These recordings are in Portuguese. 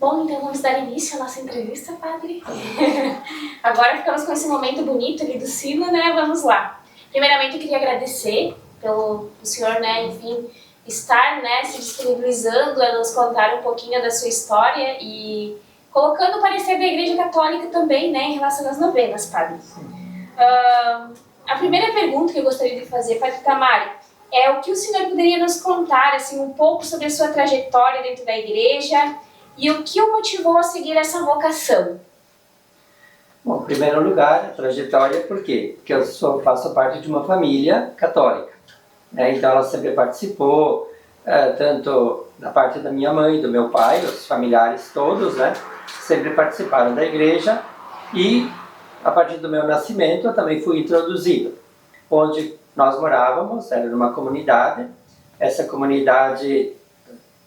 Bom, então vamos dar início à nossa entrevista, padre. Agora ficamos com esse momento bonito ali do sino, né? Vamos lá. Primeiramente, eu queria agradecer pelo senhor, né, enfim, estar, né, se disponibilizando a nos contar um pouquinho da sua história e colocando o parecer da Igreja Católica também, né, em relação às novenas, padre. A primeira pergunta que eu gostaria de fazer, padre Tamari, é o que o senhor poderia nos contar, assim, um pouco sobre a sua trajetória dentro da Igreja e o que o motivou a seguir essa vocação? Bom, em primeiro lugar, a trajetória, por quê? Porque eu faço parte de uma família católica, né? Então ela sempre participou, tanto da parte da minha mãe, do meu pai, os familiares todos, né? Sempre participaram da igreja e a partir do meu nascimento eu também fui introduzido. Onde nós morávamos, era numa comunidade, essa comunidade,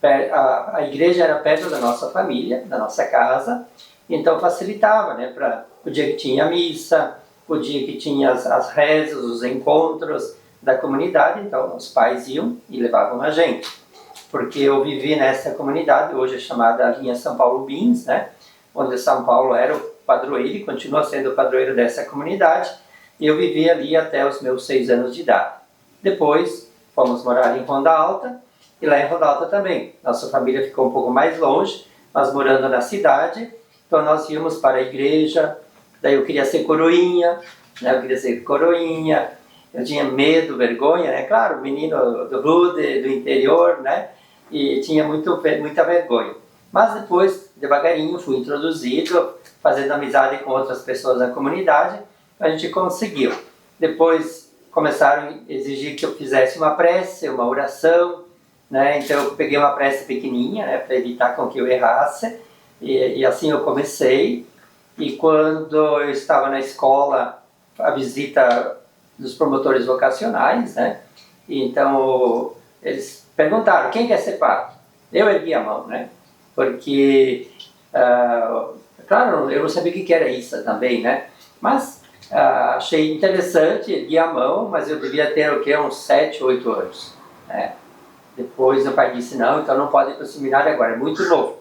a igreja era perto da nossa família, da nossa casa, então facilitava, né, para o dia que tinha missa, o dia que tinha as rezas, os encontros da comunidade, então os pais iam e levavam a gente. Porque eu vivi nessa comunidade, hoje é chamada Linha São Paulo Bins, né, onde São Paulo era o padroeiro e continua sendo o padroeiro dessa comunidade, e eu vivi ali até os meus 6 anos de idade. Depois fomos morar em Ronda Alta, e lá em Ronda Alta também. Nossa família ficou um pouco mais longe, mas morando na cidade, então nós íamos para a igreja, daí eu queria ser coroinha, né? Eu tinha medo, vergonha, né? Claro, menino do Rude, do interior, né? E tinha muita vergonha. Mas depois, devagarinho, fui introduzido, fazendo amizade com outras pessoas da comunidade, a gente conseguiu. Depois começaram a exigir que eu fizesse uma prece, uma oração, né? Então eu peguei uma prece pequenininha, né, para evitar com que eu errasse, e assim eu comecei. E quando eu estava na escola, a visita dos promotores vocacionais, né, então eles perguntaram, quem quer ser padre? Eu ergui a mão, né, porque, claro, eu não sabia o que era isso também, né, mas achei interessante, ergui a mão, mas eu devia ter o quê? Uns 7, 8 anos, né. Depois o pai disse, não, então não pode ir para o seminário agora, é muito novo.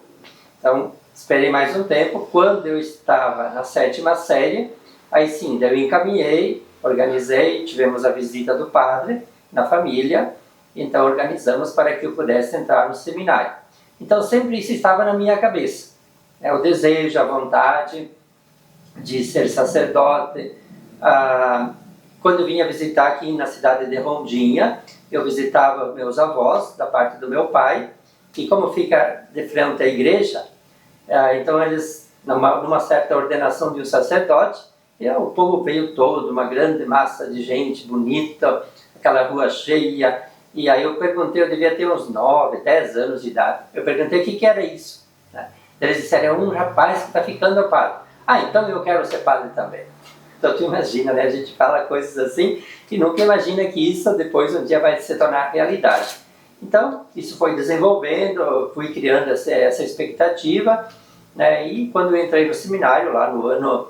Então, esperei mais um tempo. Quando eu estava na 7ª série, aí sim, eu encaminhei, organizei, tivemos a visita do padre na família, então organizamos para que eu pudesse entrar no seminário. Então, sempre isso estava na minha cabeça, né? O desejo, a vontade de ser sacerdote. Quando eu vinha visitar aqui na cidade de Rondinha, eu visitava meus avós, da parte do meu pai, e como fica de frente à igreja, então eles, numa certa ordenação de um sacerdote, e o povo veio todo, uma grande massa de gente bonita, aquela rua cheia, e aí eu perguntei, eu devia ter uns 9, 10 anos de idade, eu perguntei o que era isso, né? Eles disseram, é um rapaz que está ficando padre. Então eu quero ser padre também. Então tu imagina, né? A gente fala coisas assim e nunca imagina que isso depois um dia vai se tornar realidade. Então isso foi desenvolvendo, fui criando essa expectativa, né? E quando eu entrei no seminário lá no ano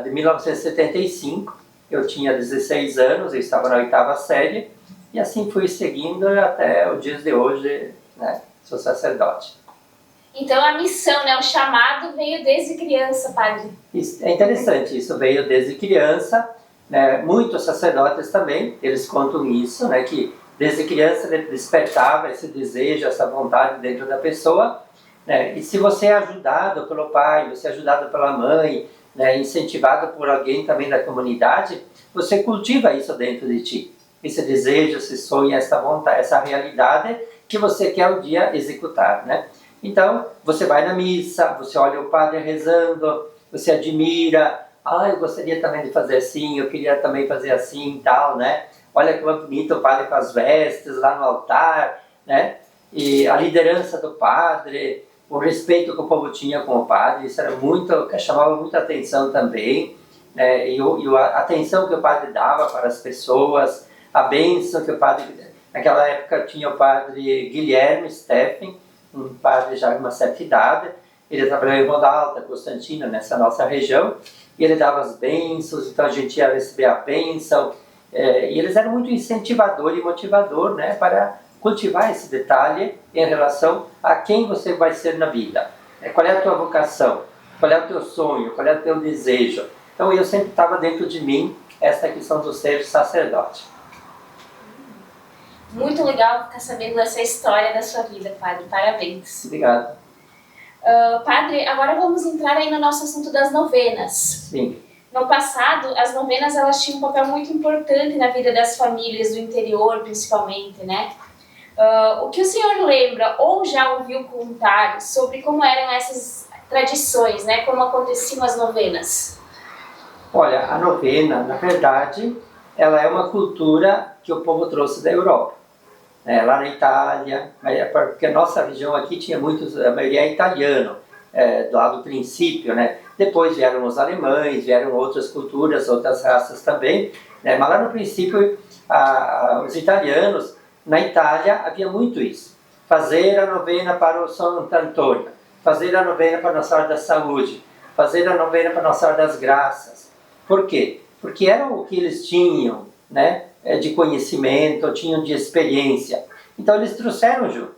de 1975, eu tinha 16 anos, eu estava na 8ª série e assim fui seguindo até os dias de hoje, né? Sou sacerdote. Então a missão, né, o chamado veio desde criança, padre. Isso, é interessante, isso veio desde criança, né? Muitos sacerdotes também, eles contam isso, né, que desde criança ele despertava esse desejo, essa vontade dentro da pessoa, né? E se você é ajudado pelo pai, você é ajudado pela mãe, né, incentivado por alguém também da comunidade, você cultiva isso dentro de ti, esse desejo, esse sonho, essa vontade, essa realidade que você quer um dia executar, né? Então, você vai na missa, você olha o padre rezando, você admira, eu gostaria também de fazer assim, eu queria também fazer assim e tal, né? Olha como é bonito o padre com as vestes lá no altar, né? E a liderança do padre, o respeito que o povo tinha com o padre, isso era chamava muita atenção também, né? E a atenção que o padre dava para as pessoas, a bênção que o padre... Naquela época tinha o padre Guilherme Steffen, um padre já de uma certa idade, ele trabalhou em Ronda Alta, Constantina, nessa nossa região, e ele dava as bênçãos, então a gente ia receber a bênção, e eles eram muito incentivador e motivador, né, para cultivar esse detalhe em relação a quem você vai ser na vida. Qual é a tua vocação? Qual é o teu sonho? Qual é o teu desejo? Então eu sempre estava dentro de mim essa questão do ser sacerdote. Muito legal ficar sabendo dessa história da sua vida, Padre. Parabéns. Obrigado. Padre, agora vamos entrar aí no nosso assunto das novenas. Sim. No passado, as novenas elas tinham um papel muito importante na vida das famílias do interior, principalmente, né? O que o senhor lembra ou já ouviu contar sobre como eram essas tradições, né? Como aconteciam as novenas? Olha, a novena, na verdade, ela é uma cultura que o povo trouxe da Europa. Lá na Itália, porque a nossa região aqui tinha muitos, a maioria é italiano, lá do princípio, né? Depois vieram os alemães, vieram outras culturas, outras raças também, né? Mas lá no princípio, os italianos, na Itália, havia muito isso. Fazer a novena para o Santo Antônio, fazer a novena para Nossa Senhora da Saúde, fazer a novena para Nossa Senhora das Graças. Por quê? Porque era o que eles tinham, né? De conhecimento, tinham de experiência. Então eles trouxeram junto.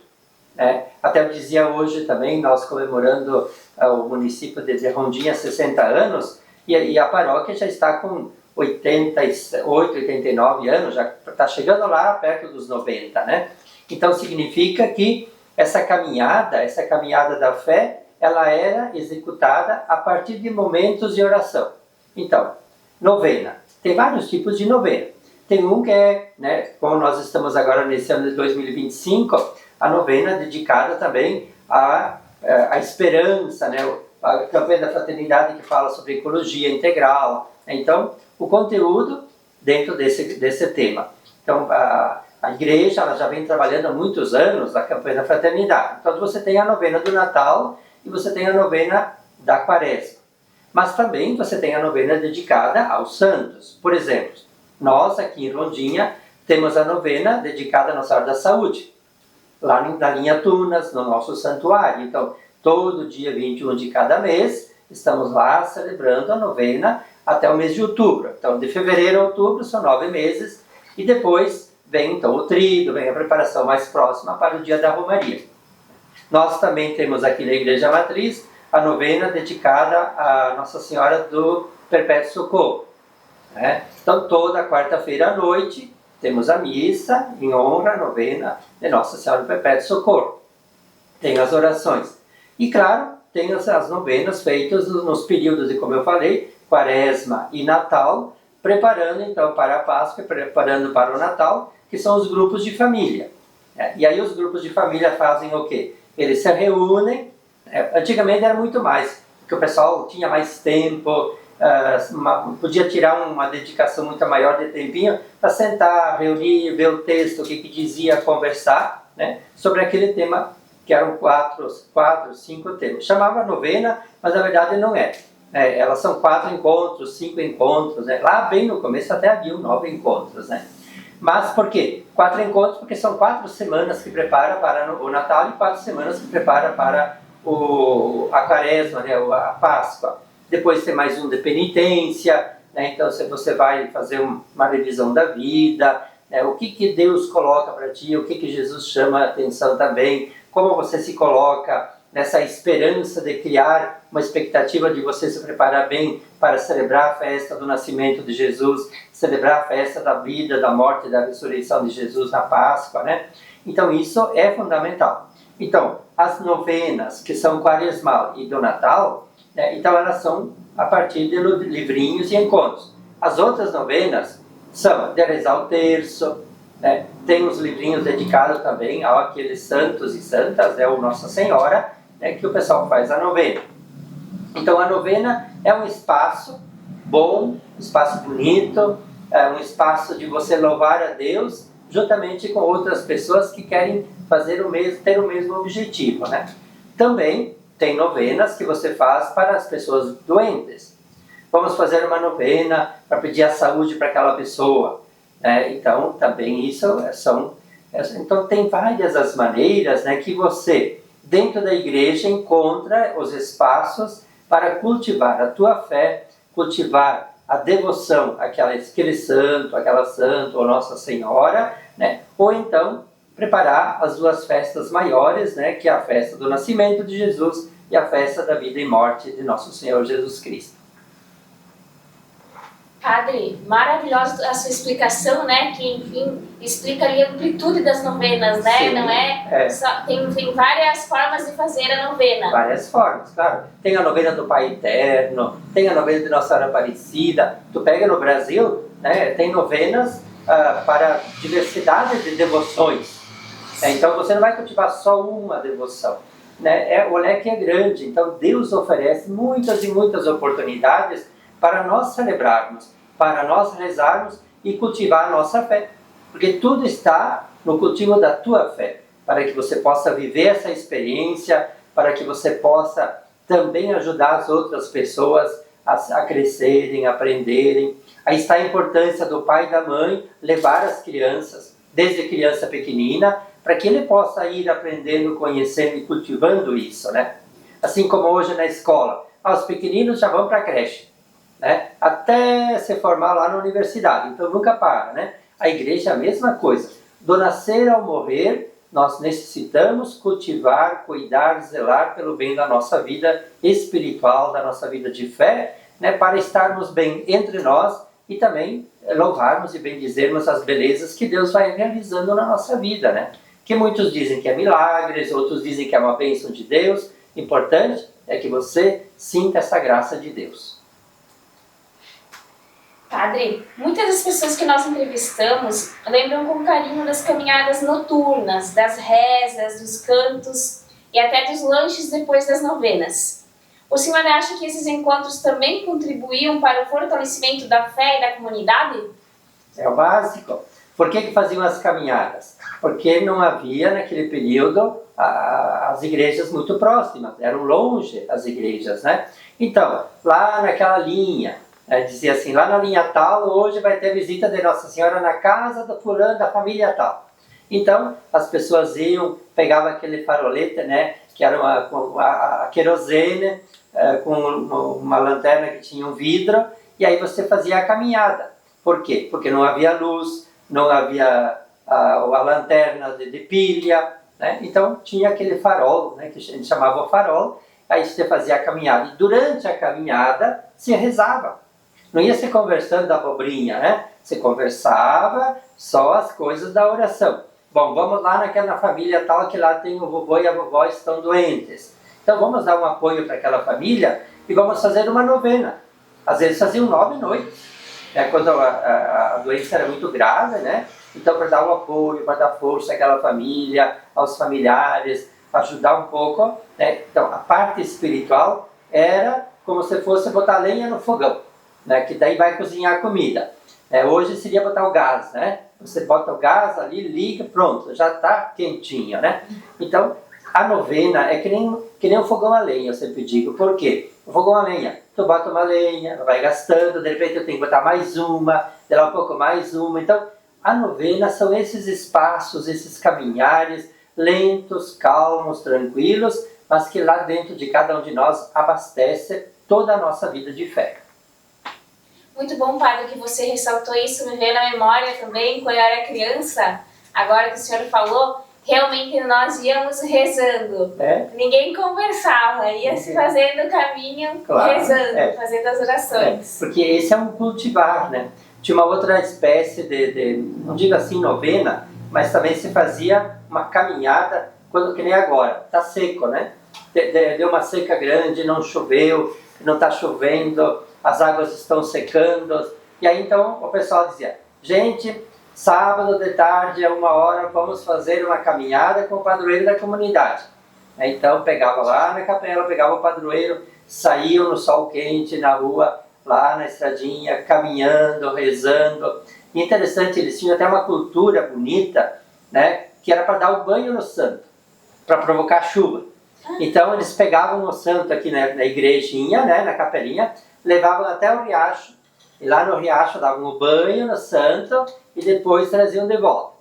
Até eu dizia hoje também, nós comemorando o município de Rondinha 60 anos, e a paróquia já está com 88, 89 anos, já está chegando lá perto dos 90, né? Então significa que essa caminhada da fé, ela era executada a partir de momentos de oração. Então, novena. Tem vários tipos de novena. Tem um que é, né, como nós estamos agora nesse ano de 2025, a novena dedicada também à esperança, né, a campanha da fraternidade que fala sobre ecologia integral. Então, o conteúdo dentro desse tema. Então, a igreja ela já vem trabalhando há muitos anos a campanha da fraternidade. Então, você tem a novena do Natal e você tem a novena da Quaresma. Mas também você tem a novena dedicada aos santos. Por exemplo, nós aqui em Rondinha temos a novena dedicada à Nossa Senhora da Saúde, lá na linha Tunas, no nosso santuário. Então, todo dia 21 de cada mês, estamos lá celebrando a novena até o mês de outubro. Então, de fevereiro a outubro são 9 meses, e depois vem então o tríduo, vem a preparação mais próxima para o dia da Romaria. Nós também temos aqui na Igreja Matriz a novena dedicada a Nossa Senhora do Perpétuo Socorro. Então, toda quarta-feira à noite, temos a missa em honra à novena de Nossa Senhora do Perpétuo Socorro. Tem as orações. E, claro, tem as novenas feitas nos períodos de, como eu falei, Quaresma e Natal, preparando então para a Páscoa, preparando para o Natal, que são os grupos de família. E aí os grupos de família fazem o quê? Eles se reúnem. Antigamente era muito mais, porque o pessoal tinha mais tempo, podia tirar uma dedicação muito maior de tempinho para sentar, reunir, ver o texto, o que dizia, conversar, né, sobre aquele tema, que eram 4, 5 temas. Chamava novena, mas na verdade não é. Elas são 4 encontros, 5 encontros, né? Lá bem no começo até havia 9 encontros, né? Mas por quê? 4 encontros porque são 4 semanas que prepara para o Natal e 4 semanas que prepara para a Quaresma, né, a Páscoa. Depois tem mais um de penitência, né? Então você vai fazer uma revisão da vida, né? O que Deus coloca para ti, o que Jesus chama a atenção também, como você se coloca nessa esperança de criar uma expectativa de você se preparar bem para celebrar a festa do nascimento de Jesus, celebrar a festa da vida, da morte e da ressurreição de Jesus na Páscoa, né? Então isso é fundamental. Então, as novenas que são quaresmal e do Natal, né, então elas são a partir de livrinhos e encontros. As outras novenas são de rezar o terço, né, tem os livrinhos dedicados também àqueles santos e santas, né, ou Nossa Senhora, né, que o pessoal faz a novena. Então a novena é um espaço bom, um espaço bonito, é um espaço de você louvar a Deus juntamente com outras pessoas que querem fazer ter o mesmo objetivo, né? Também tem novenas que você faz para as pessoas doentes. Vamos fazer uma novena para pedir a saúde para aquela pessoa. Então, também isso então tem várias as maneiras, né, que você, dentro da igreja, encontra os espaços para cultivar a tua fé, cultivar a devoção àquele santo, aquela santa ou Nossa Senhora, né? Ou então preparar as duas festas maiores, né? Que é a festa do nascimento de Jesus e a festa da vida e morte de nosso Senhor Jesus Cristo. Padre, maravilhosa a sua explicação, né? Que, enfim, explica ali a amplitude das novenas, né? Sim, não é? Só, tem várias formas de fazer a novena. Várias formas, claro. Tem a novena do Pai Eterno, tem a novena de Nossa Senhora Aparecida. Tu pega no Brasil, né? Tem novenas para diversidade de devoções. Então você não vai cultivar só uma devoção. Né? O leque é grande, então Deus oferece muitas e muitas oportunidades para nós celebrarmos, para nós rezarmos e cultivar a nossa fé. Porque tudo está no cultivo da tua fé, para que você possa viver essa experiência, para que você possa também ajudar as outras pessoas a crescerem, a aprenderem. Aí está a importância do pai e da mãe levar as crianças, desde criança pequenina, para que ele possa ir aprendendo, conhecendo e cultivando isso, né? Assim como hoje na escola, os pequeninos já vão para a creche, né? Até se formar lá na universidade, então nunca para, né? A igreja é a mesma coisa. Do nascer ao morrer, nós necessitamos cultivar, cuidar, zelar pelo bem da nossa vida espiritual, da nossa vida de fé, né? Para estarmos bem entre nós e também louvarmos e bendizermos as belezas que Deus vai realizando na nossa vida, né? Que muitos dizem que é milagres, outros dizem que é uma bênção de Deus. Importante é que você sinta essa graça de Deus. Padre, muitas das pessoas que nós entrevistamos lembram com carinho das caminhadas noturnas, das rezas, dos cantos e até dos lanches depois das novenas. O senhor acha que esses encontros também contribuíam para o fortalecimento da fé e da comunidade? É o básico. Por que faziam as caminhadas? Porque não havia naquele período as igrejas muito próximas, eram longe as igrejas, né? Então, lá naquela linha, dizia assim, lá na linha tal, hoje vai ter visita de Nossa Senhora na casa do fulano, da família tal. Então, as pessoas iam, pegavam aquele farolete, né, que era a querosene, com uma lanterna que tinha um vidro, e aí você fazia a caminhada. Por quê? Porque não havia luz, não havia a lanterna de pilha, né? Então tinha aquele farol, né, que a gente chamava o farol, aí você fazia a caminhada. E durante a caminhada se rezava. Não ia se conversando da abobrinha, né? Se conversava só as coisas da oração. Bom, vamos lá naquela família tal, que lá tem o vovô e a vovó estão doentes. Então vamos dar um apoio para aquela família e vamos fazer uma novena. Às vezes faziam 9 noites, quando a doença era muito grave, né? Então para dar um apoio, para dar força àquela família, aos familiares, ajudar um pouco, né? Então a parte espiritual era como se fosse botar lenha no fogão, né? Que daí vai cozinhar a comida. Hoje seria botar o gás, né? Você bota o gás ali, liga, pronto, já está quentinho, né? Então, a novena é que nem um fogão a lenha, eu sempre digo. Por quê? O fogão a lenha, tu bota uma lenha, vai gastando, de repente eu tenho que botar mais uma, dela um pouco mais uma. Então, a novena são esses espaços, esses caminhares lentos, calmos, tranquilos, mas que lá dentro de cada um de nós abastece toda a nossa vida de fé. Muito bom, padre, que você ressaltou isso, me veio na memória também, quando eu era criança, agora que o senhor falou, realmente nós íamos rezando. Ninguém conversava, ia se fazendo o caminho, claro, rezando, fazendo as orações. Porque esse é um cultivar, né? Tinha uma outra espécie não digo assim novena, mas também se fazia uma caminhada, quando que nem agora, está seco, né? Deu uma seca grande, não choveu, não está chovendo, as águas estão secando, e aí então o pessoal dizia, gente, sábado de tarde, a 1h, vamos fazer uma caminhada com o padroeiro da comunidade. Então pegava lá na capela, pegava o padroeiro, saíam no sol quente, na rua, lá na estradinha, caminhando, rezando. E interessante, eles tinham até uma cultura bonita, né, que era para dar o banho no santo, para provocar chuva. Então eles pegavam o santo aqui na igrejinha, né, na capelinha, levavam até o riacho, e lá no riacho davam o banho no santo e depois traziam de volta.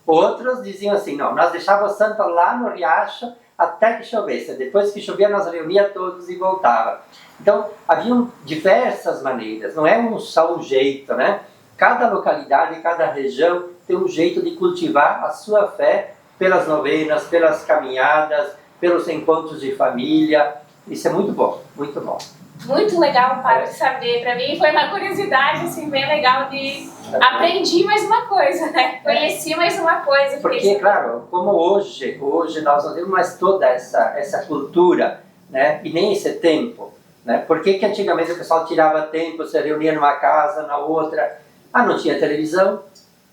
Outros diziam assim, não, nós deixávamos o santo lá no riacho até que chovesse. Depois que chovia, nós reuníamos todos e voltava. Então, haviam diversas maneiras, não é só um jeito, né? Cada localidade, cada região tem um jeito de cultivar a sua fé pelas novenas, pelas caminhadas, pelos encontros de família. Isso é muito bom, muito bom. Muito legal, Padre, saber. Para mim foi uma curiosidade, assim, bem legal de... Aprendi mais uma coisa, né? Conheci mais uma coisa. Porque, claro, como hoje nós não temos mais toda essa cultura, né? E nem esse tempo, né? Por que antigamente o pessoal tirava tempo, se reunia numa casa, na outra? Não tinha televisão,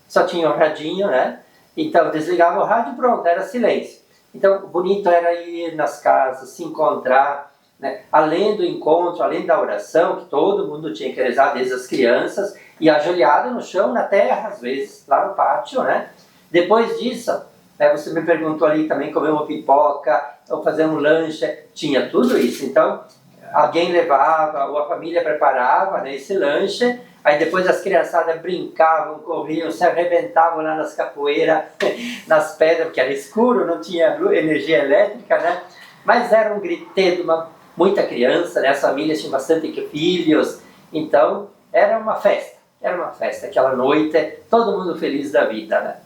só tinha o radinho, né? Então desligava o rádio e pronto, era silêncio. Então bonito era ir nas casas, se encontrar, né? Além do encontro, além da oração, que todo mundo tinha que rezar, desde as crianças, e ajoelhado no chão, na terra, às vezes, lá no pátio, né? Depois disso, né, você me perguntou ali também comer uma pipoca, ou fazer um lanche, tinha tudo isso. Então, alguém levava, ou a família preparava, né, esse lanche, aí depois as criançadas brincavam, corriam, se arrebentavam lá nas capoeiras, nas pedras, porque era escuro, não tinha energia elétrica, né? Mas era um griteiro, muita criança, né? As famílias tinham bastante filhos, então era uma festa, aquela noite, todo mundo feliz da vida, né?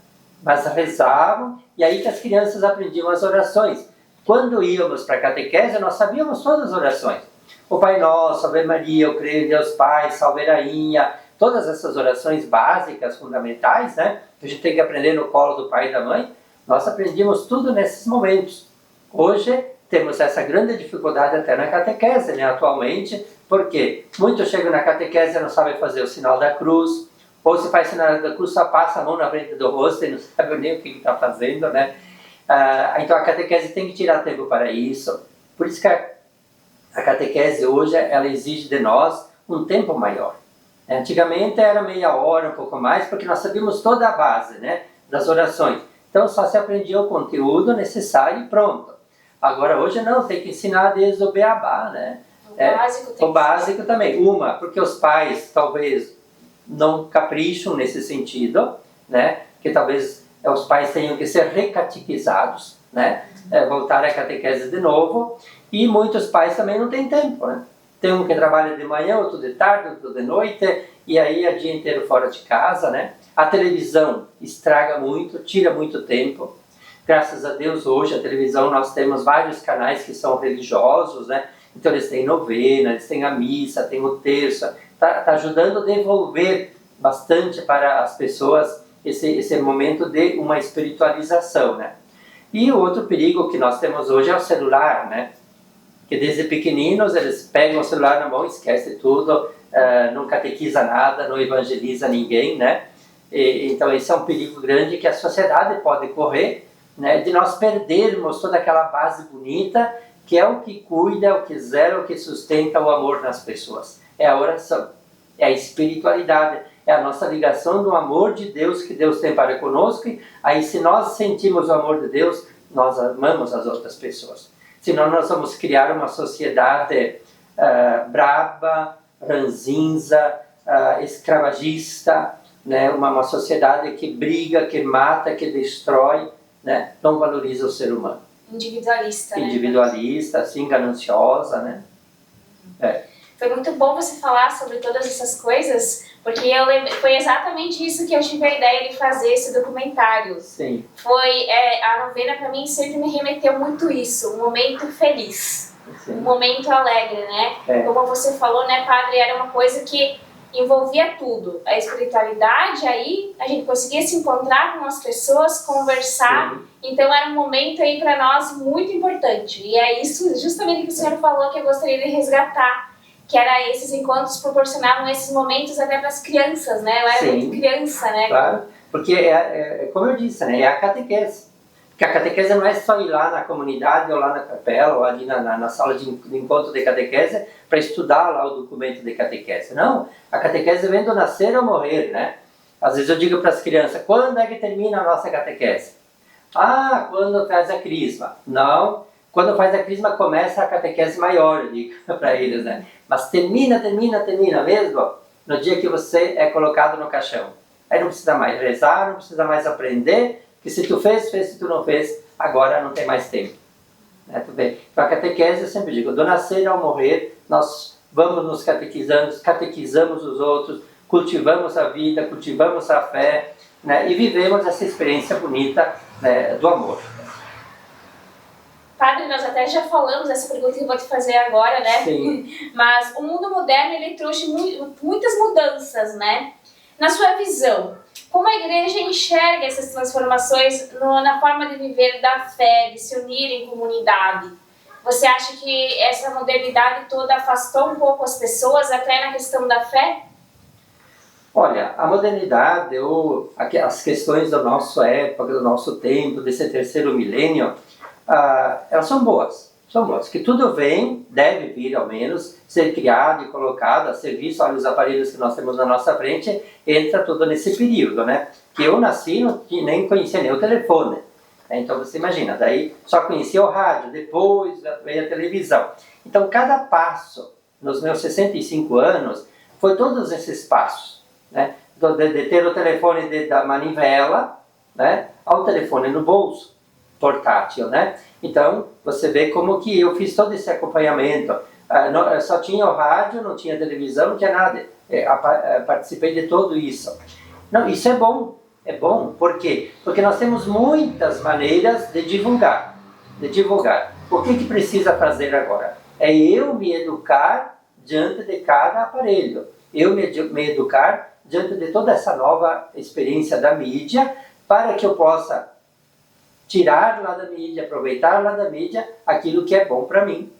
Mas rezavam, e aí que as crianças aprendiam as orações. Quando íamos para a catequese, nós sabíamos todas as orações. O Pai Nosso, Ave Maria, eu creio em Deus Pai, Salve Rainha, todas essas orações básicas, fundamentais, né? Que a gente tem que aprender no colo do pai e da mãe, nós aprendíamos tudo nesses momentos. Hoje temos essa grande dificuldade até na catequese, né? Atualmente, porque muitos chegam na catequese e não sabem fazer o sinal da cruz, ou se faz o sinal da cruz, só passa a mão na frente do rosto e não sabe nem o que está fazendo, né? Então a catequese tem que tirar tempo para isso. Por isso que a catequese hoje, ela exige de nós um tempo maior. Antigamente era meia hora, um pouco mais, porque nós sabíamos toda a base, né, das orações. Então só se aprendia o conteúdo necessário e pronto. Agora hoje não, tem que ensinar desde o beabá, né? O básico também. Porque os pais talvez não capricham nesse sentido, né? Que talvez os pais tenham que ser recatequizados, né? Voltar à catequese de novo. E muitos pais também não têm tempo, né? Tem um que trabalha de manhã, outro de tarde, outro de noite, e aí é o dia inteiro fora de casa, né? A televisão estraga muito, tira muito tempo. Graças a Deus, hoje, a televisão, nós temos vários canais que são religiosos, né? Então eles têm novena, eles têm a missa, tem o terço. Tá ajudando a devolver bastante para as pessoas esse momento de uma espiritualização, né? E o outro perigo que nós temos hoje é o celular, né? Que desde pequeninos eles pegam o celular na mão, esquecem tudo, não catequiza nada, não evangeliza ninguém, né? Então esse é um perigo grande que a sociedade pode correr, né? De nós perdermos toda aquela base bonita, que é o que cuida, é o que zela, o que sustenta o amor nas pessoas. É a oração, é a espiritualidade, é a nossa ligação do amor de Deus que Deus tem para conosco. E aí se nós sentimos o amor de Deus, nós amamos as outras pessoas. Senão nós vamos criar uma sociedade braba, ranzinza, escravagista, né? Uma sociedade que briga, que mata, que destrói, né? Não valoriza o ser humano. Individualista, né? Individualista, assim, gananciosa, né? Foi muito bom você falar sobre todas essas coisas, porque foi exatamente isso que eu tive a ideia de fazer esse documentário. Sim. A novena para mim sempre me remeteu muito isso, um momento feliz, Sim. Um momento alegre, né? Como você falou, né, Padre, era uma coisa que envolvia tudo. A espiritualidade, aí a gente conseguia se encontrar com as pessoas, conversar. Sim. Então era um momento aí para nós muito importante. E é isso justamente que o senhor falou que eu gostaria de resgatar, que era esses encontros proporcionavam esses momentos até para as crianças, né? Eu era muito criança, né? Claro, porque como eu disse, né? É a catequese. Porque a catequese não é só ir lá na comunidade ou lá na capela ou ali na sala de encontro de catequese para estudar lá o documento de catequese. Não, a catequese vem do nascer ou morrer, né? Às vezes eu digo para as crianças, quando é que termina a nossa catequese? Quando faz a crisma. Não, quando faz a crisma começa a catequese maior, eu digo para eles, né? Mas termina mesmo no dia que você é colocado no caixão. Aí não precisa mais rezar, não precisa mais aprender, que se tu fez, se tu não fez, agora não tem mais tempo. Tu vê? Então a catequese, eu sempre digo, do nascer ao morrer, nós vamos nos catequizando, catequizamos os outros, cultivamos a vida, cultivamos a fé, né? E vivemos essa experiência bonita, né, do amor. Padre, nós até já falamos essa pergunta que eu vou te fazer agora, né? Sim. Mas o mundo moderno, ele trouxe muitas mudanças, né? Na sua visão, como a igreja enxerga essas transformações na forma de viver da fé, de se unir em comunidade? Você acha que essa modernidade toda afastou um pouco as pessoas até na questão da fé? Olha, a modernidade ou as questões da nossa época, do nosso tempo, desse terceiro milênio, elas são boas. São boas. Que tudo vem, deve vir ao menos, ser criado e colocado a serviço. Olha os aparelhos que nós temos na nossa frente, entra tudo nesse período, né? Que eu nasci, nem conhecia nem o telefone. Então você imagina, daí só conhecia o rádio, depois veio a televisão. Então cada passo, nos meus 65 anos, foi todos esses passos, né? De ter o telefone da manivela, né? Ao telefone no bolso, portátil, né? Então você vê como que eu fiz todo esse acompanhamento. Só tinha o rádio, não tinha televisão, não tinha nada. Participei de tudo isso. Não, isso é bom. É bom, por quê? Porque nós temos muitas maneiras de divulgar. O que precisa fazer agora? É eu me educar diante de cada aparelho. Eu me educar diante de toda essa nova experiência da mídia, para que eu possa tirar lá da mídia, aproveitar lá da mídia aquilo que é bom para mim,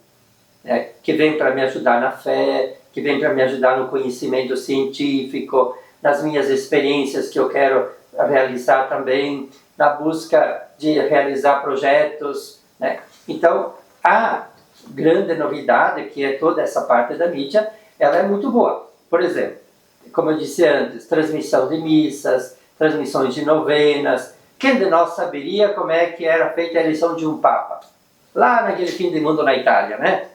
né? Que vem para me ajudar na fé, que vem para me ajudar no conhecimento científico, nas minhas experiências que eu quero realizar também, na busca de realizar projetos, né? Então, a grande novidade, que é toda essa parte da mídia, ela é muito boa. Por exemplo, como eu disse antes, transmissão de missas, transmissões de novenas. Quem de nós saberia como é que era feita a eleição de um Papa? Lá naquele fim do mundo na Itália, né?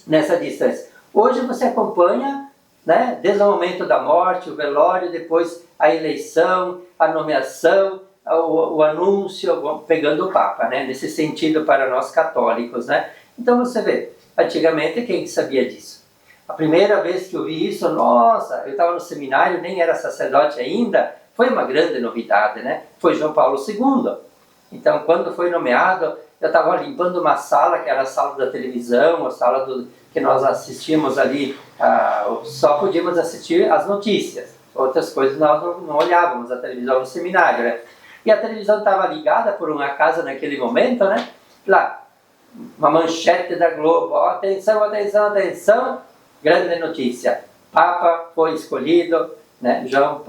Nessa distância. Hoje você acompanha, né, desde o momento da morte, o velório, depois a eleição, a nomeação, o anúncio, pegando o Papa, né, nesse sentido para nós católicos, né. Então você vê, antigamente quem sabia disso? A primeira vez que eu vi isso, nossa, eu estava no seminário, nem era sacerdote ainda, foi uma grande novidade, né, foi João Paulo II. Então quando foi nomeado, eu estava limpando uma sala, que era a sala da televisão, a sala que nós assistimos ali, só podíamos assistir as notícias. Outras coisas nós não olhávamos a televisão no seminário, né? E a televisão estava ligada por um acaso naquele momento, né? Lá, uma manchete da Globo, oh, atenção, atenção, atenção, grande notícia, Papa foi escolhido, né? João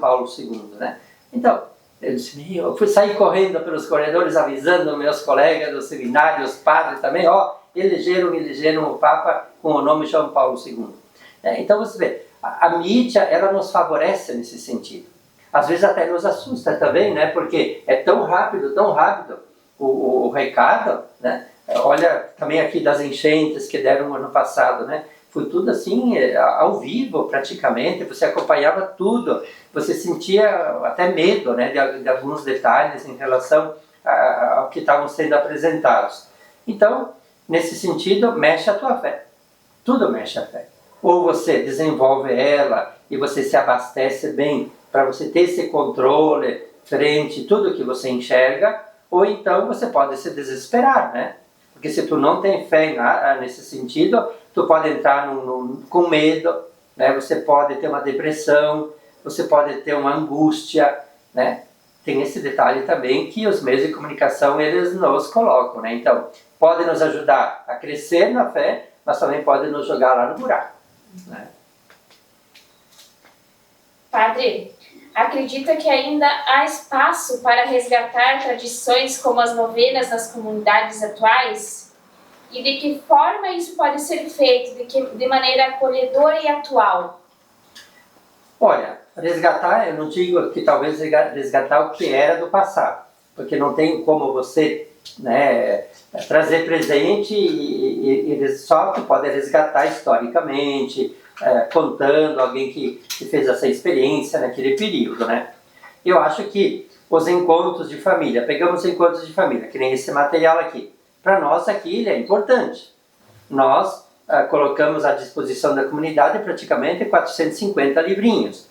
Paulo II, né? Então, eu fui sair correndo pelos corredores avisando meus colegas do seminário, os padres também, ó, elegeram o Papa com o nome João Paulo II. Então você vê, a mídia, ela nos favorece nesse sentido. Às vezes até nos assusta também, né? Porque é tão rápido o recado, né? Olha, também aqui das enchentes que deram no ano passado, né? Foi tudo assim, ao vivo praticamente, você acompanhava tudo, você sentia até medo, né, de alguns detalhes em relação ao que estavam sendo apresentados. Então, nesse sentido, mexe a tua fé, tudo mexe a fé. Ou você desenvolve ela e você se abastece bem para você ter esse controle frente a tudo que você enxerga, ou então você pode se desesperar, né? Porque se tu não tem fé nesse sentido, tu pode entrar com medo, né? Você pode ter uma depressão, você pode ter uma angústia, né? Tem esse detalhe também que os meios de comunicação eles nos colocam, né? Então, pode nos ajudar a crescer na fé, mas também pode nos jogar lá no buraco, né? Padre, acredita que ainda há espaço para resgatar tradições como as novenas nas comunidades atuais? E de que forma isso pode ser feito de maneira acolhedora e atual? Olha, resgatar, eu não digo que talvez resgatar o que era do passado, porque não tem como você, né, trazer presente e só que pode resgatar historicamente, contando alguém que fez essa experiência naquele período, né? Eu acho que os encontros de família, pegamos encontros de família, que nem esse material aqui, para nós aqui ele é importante. Nós colocamos à disposição da comunidade praticamente 450 livrinhos.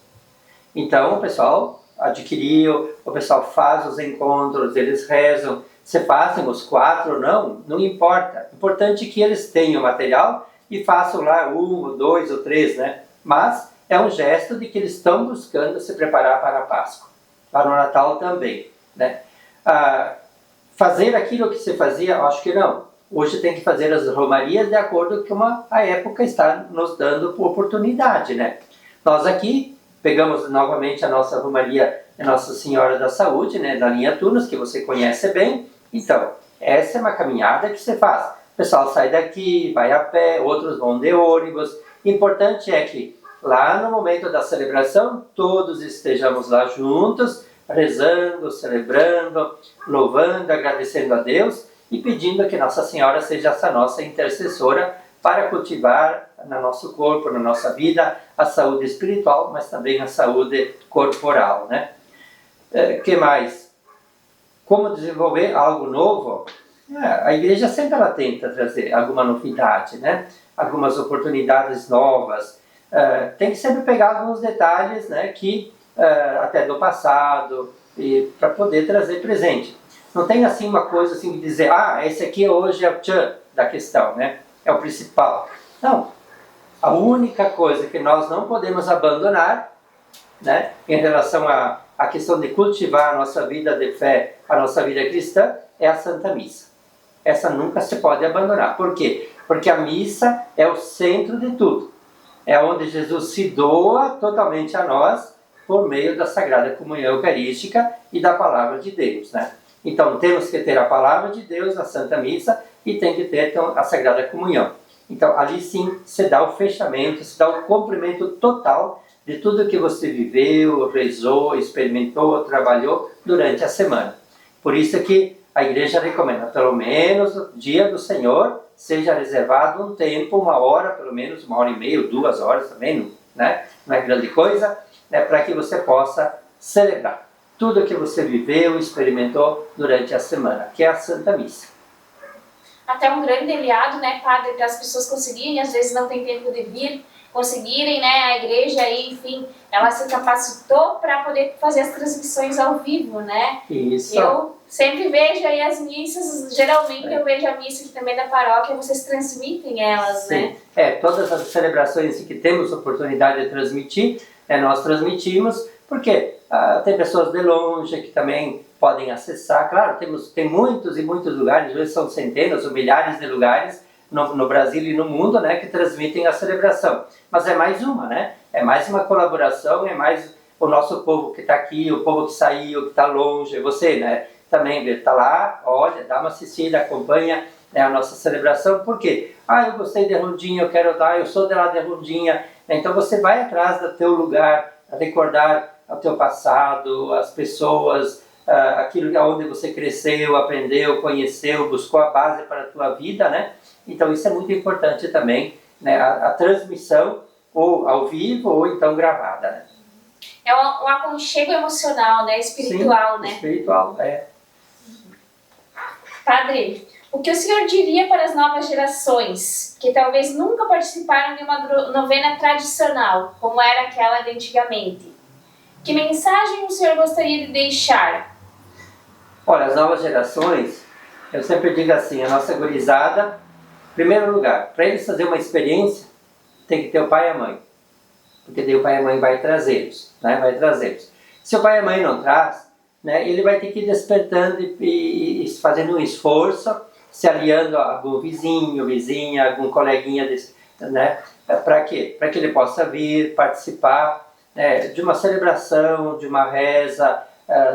Então o pessoal adquiriu, o pessoal faz os encontros, eles rezam. Se fazem os 4 ou não, não importa. O importante é que eles tenham material e façam lá 1, ou 2 ou 3, né? Mas é um gesto de que eles estão buscando se preparar para a Páscoa, para o Natal também, né? Fazer aquilo que se fazia, acho que não. Hoje tem que fazer as romarias de acordo com a época está nos dando oportunidade, né? Nós aqui pegamos novamente a nossa romaria de Nossa Senhora da Saúde, né, da linha Tunos, que você conhece bem. Então, essa é uma caminhada que você faz. O pessoal sai daqui, vai a pé, outros vão de ônibus. Importante é que lá no momento da celebração, todos estejamos lá juntos, rezando, celebrando, louvando, agradecendo a Deus e pedindo que Nossa Senhora seja essa nossa intercessora para cultivar no nosso corpo, na nossa vida, a saúde espiritual, mas também a saúde corporal, né? Que mais? Como desenvolver algo novo? A igreja sempre ela tenta trazer alguma novidade, né? Algumas oportunidades novas. Tem que sempre pegar alguns detalhes, né, que até do passado, para poder trazer presente. Não tem assim uma coisa assim de dizer, esse aqui hoje é o tchan da questão, né? É o principal. Não. A única coisa que nós não podemos abandonar, né, em relação à questão de cultivar a nossa vida de fé, a nossa vida cristã, é a Santa Missa. Essa nunca se pode abandonar. Por quê? Porque a missa é o centro de tudo. É onde Jesus se doa totalmente a nós por meio da Sagrada Comunhão Eucarística e da Palavra de Deus, né? Então temos que ter a Palavra de Deus, a Santa Missa, e tem que ter então, a Sagrada Comunhão. Então ali sim se dá o fechamento, se dá o cumprimento total de tudo que você viveu, rezou, experimentou, trabalhou durante a semana. Por isso que a igreja recomenda, pelo menos no dia do Senhor, seja reservado um tempo, 1 hora, pelo menos 1h30, 2 horas também, né? Não é grande coisa, né? Para que você possa celebrar tudo que você viveu, experimentou durante a semana, que é a Santa Missa. Até um grande aliado, né, padre, para as pessoas conseguirem, às vezes não tem tempo de vir, conseguirem, né, a igreja aí, enfim, ela se capacitou para poder fazer as transmissões ao vivo, né? Isso. Eu sempre vejo aí as missas, geralmente eu vejo a missa aqui também da paróquia, vocês transmitem elas, sim, né? Todas as celebrações que temos oportunidade de transmitir, nós transmitimos, porque tem pessoas de longe que também podem acessar. Claro, tem muitos e muitos lugares, hoje são centenas ou milhares de lugares no Brasil e no mundo, né, que transmitem a celebração. Mas é mais uma, né? É mais uma colaboração, é mais o nosso povo que está aqui, o povo que saiu, que está longe, você, né? Também está lá, olha, dá uma assistida, acompanha, né, a nossa celebração. Por quê? Eu gostei de Rondinha, eu quero dar, eu sou de lá de Rondinha. Então você vai atrás do teu lugar, recordar o teu passado, as pessoas, aquilo onde você cresceu, aprendeu, conheceu, buscou a base para a tua vida, né? Então isso é muito importante também, né? A transmissão, ou ao vivo, ou então gravada, né? É um aconchego emocional, né? Espiritual, sim, né? Espiritual, Padre, o que o senhor diria para as novas gerações que talvez nunca participaram de uma novena tradicional, como era aquela de antigamente? Que mensagem o senhor gostaria de deixar? Olha, as novas gerações, eu sempre digo assim, a nossa gurizada, em primeiro lugar, para eles fazer uma experiência, tem que ter o pai e a mãe. Porque daí o pai e a mãe vai trazê-los, né? Vai trazê-los. Se o pai e a mãe não traz, né, ele vai ter que ir despertando e fazendo um esforço, se aliando a algum vizinho, vizinha, algum coleguinha, né? Para quê? Para que ele possa vir, participar, né, de uma celebração, de uma reza,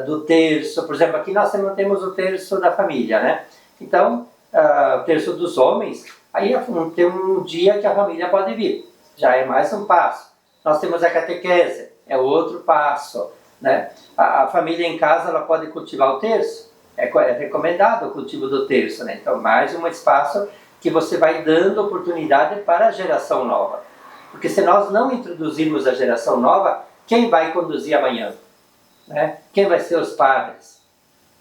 do terço. Por exemplo, aqui nós também temos o terço da família, né? Então, o terço dos homens, aí tem um dia que a família pode vir, já é mais um passo. Nós temos a catequese, é outro passo, né? A família em casa ela pode cultivar o terço, é recomendado o cultivo do terço, né? Então mais um espaço que você vai dando oportunidade para a geração nova. Porque se nós não introduzirmos a geração nova, quem vai conduzir amanhã? Né? Quem vai ser os padres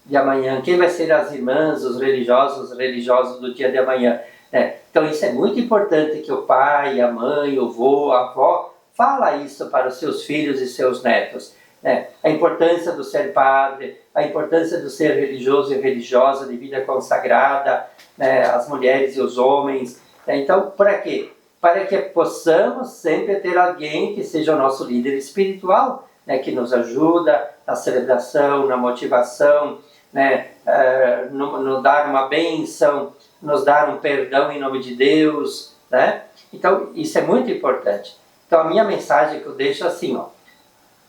de amanhã? Quem vai ser as irmãs, os religiosos do dia de amanhã? Né? Então isso é muito importante que o pai, a mãe, o avô, a avó, fala isso para os seus filhos e seus netos. né? A importância do ser padre, a importância do ser religioso e religiosa, de vida consagrada, né? As mulheres e os homens. Então, para quê? Para que possamos sempre ter alguém que seja o nosso líder espiritual, né? Que nos ajuda na celebração, na motivação, né? Nos dar uma bênção, nos dar um perdão em nome de Deus, né? Então, isso é muito importante. Então, a minha mensagem que eu deixo é assim, ó,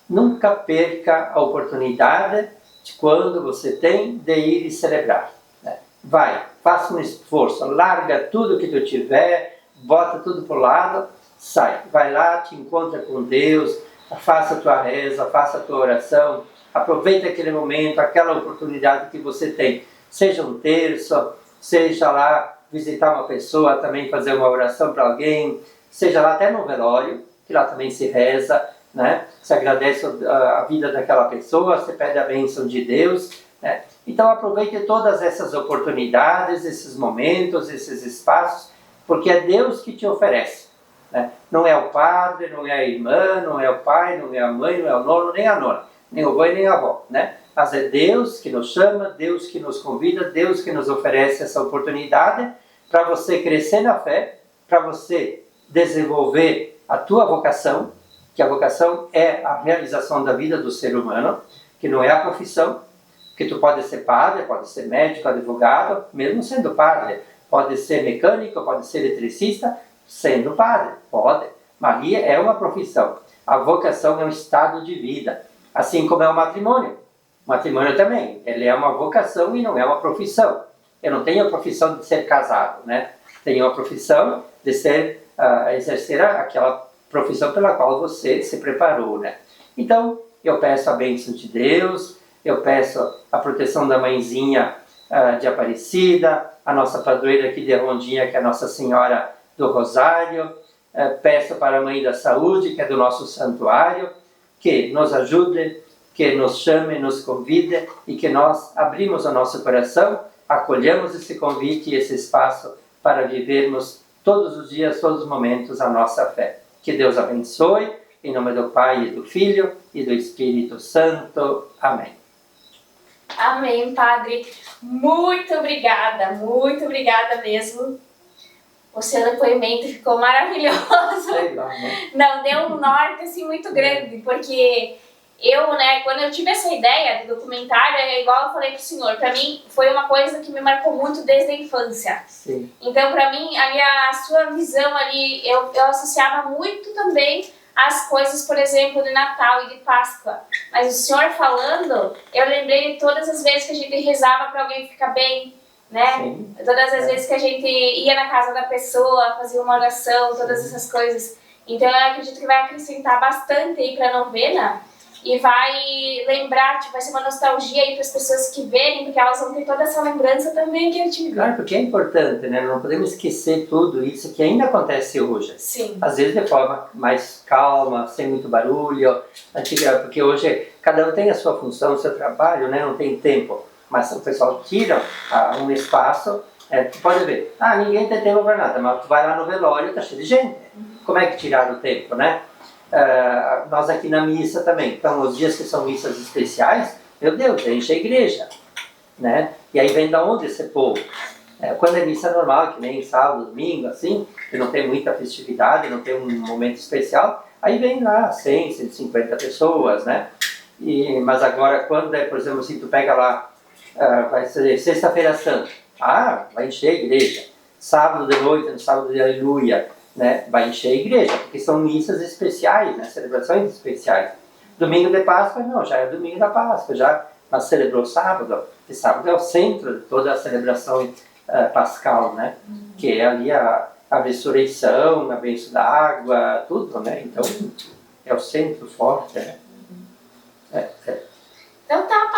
nunca perca a oportunidade de quando você tem de ir e celebrar, né? Vai, faça um esforço, larga tudo que tu tiver, bota tudo pro lado, sai, vai lá, te encontra com Deus, faça a tua reza, faça a tua oração, aproveita aquele momento, aquela oportunidade que você tem, seja um terço, seja lá visitar uma pessoa, também fazer uma oração para alguém, seja lá até no velório, que lá também se reza, né? Se agradece a vida daquela pessoa, você pede a bênção de Deus, né? Então aproveite todas essas oportunidades, esses momentos, esses espaços, porque é Deus que te oferece, né? Não é o padre, não é a irmã, não é o pai, não é a mãe, não é o nono, nem a nona, nem o avô e nem a avó, né? Mas é Deus que nos chama, Deus que nos convida, Deus que nos oferece essa oportunidade para você crescer na fé, para você desenvolver a tua vocação, que a vocação é a realização da vida do ser humano, que não é a profissão, que tu pode ser padre, pode ser médico, advogado, mesmo sendo padre, pode ser mecânico, pode ser eletricista, sendo padre, pode. Maria é uma profissão. A vocação é um estado de vida, assim como é o matrimônio. O matrimônio também, ele é uma vocação e não é uma profissão. Eu não tenho a profissão de ser casado, né? Tenho a profissão de ser, exercer aquela profissão pela qual você se preparou, né? Então, eu peço a bênção de Deus, eu peço a proteção da mãezinha de Aparecida, a nossa padroeira aqui de Rondinha, que é a Nossa Senhora do Rosário, peço para a Mãe da Saúde, que é do nosso santuário, que nos ajude, que nos chame, nos convide e que nós abrimos o nosso coração, acolhamos esse convite e esse espaço para vivermos todos os dias, todos os momentos a nossa fé. Que Deus abençoe, em nome do Pai e do Filho e do Espírito Santo. Amém. Amém, Padre. Muito obrigada mesmo. O seu depoimento ficou maravilhoso. Sei lá, né? Não, deu um norte assim muito grande, porque eu, né, quando eu tive essa ideia do documentário, é igual eu falei pro senhor, pra mim foi uma coisa que me marcou muito desde a infância. Sim. Então, pra mim, a sua visão ali, eu associava muito também as coisas, por exemplo, de Natal e de Páscoa. Mas o senhor falando, eu lembrei de todas as vezes que a gente rezava pra alguém ficar bem, né? Sim. Todas as vezes que a gente ia na casa da pessoa, fazia uma oração, todas essas coisas. Então, eu acredito que vai acrescentar bastante aí pra novena. E vai lembrar, tipo, vai ser uma nostalgia aí para as pessoas que verem, porque elas vão ter toda essa lembrança também que eu tive. Claro, porque é importante, né? Não podemos esquecer tudo isso que ainda acontece hoje. Sim. Às vezes de forma mais calma, sem muito barulho, porque hoje cada um tem a sua função, o seu trabalho, né? Não tem tempo. Mas o pessoal tira um espaço, tu pode ver, ninguém tem tempo para nada, mas tu vai lá no velório, tá cheio de gente. Como é que tiraram o tempo, né? Nós aqui na missa também, então os dias que são missas especiais, meu Deus, enche a igreja, né? E aí vem da onde esse povo? Quando é missa normal, que nem sábado, domingo, assim, que não tem muita festividade, não tem um momento especial, aí vem lá 100, 150 pessoas, né? Mas agora, quando por exemplo, assim, tu pega lá, vai ser sexta-feira santa, vai encher a igreja. Sábado de noite, no sábado de aleluia, né, vai encher a igreja, porque são missas especiais, né, celebrações especiais. Domingo de Páscoa, não, já é domingo da Páscoa, mas celebrou sábado, e sábado é o centro de toda a celebração pascal, né, que é ali a ressurreição, a bênção da água, tudo, né, então é o centro forte, né. Então tá,